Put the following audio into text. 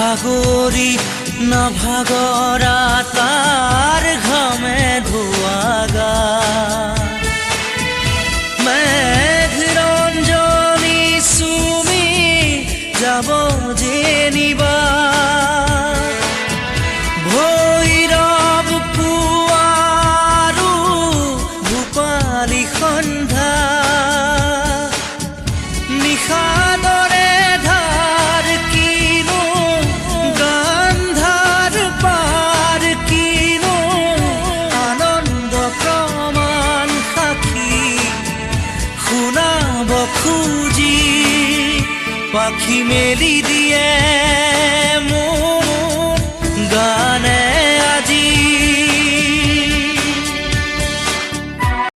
সাগৰী নাভাগৰা তাৰ ঘামে ধোয়া গা মেঘ ৰঞ্জনী সুমি যাব যেনিবা ভৈৰৱ পুৱাৰু ভূপালী সন্ধ্যা নিশাদৰে ধাৰ কিনো গান্ধাৰ পাৰ কিনো আনন্দ প্ৰমাণ সাক্ষী শুনাব খুজি পাখি মেলি দিয়ে মোৰ গানে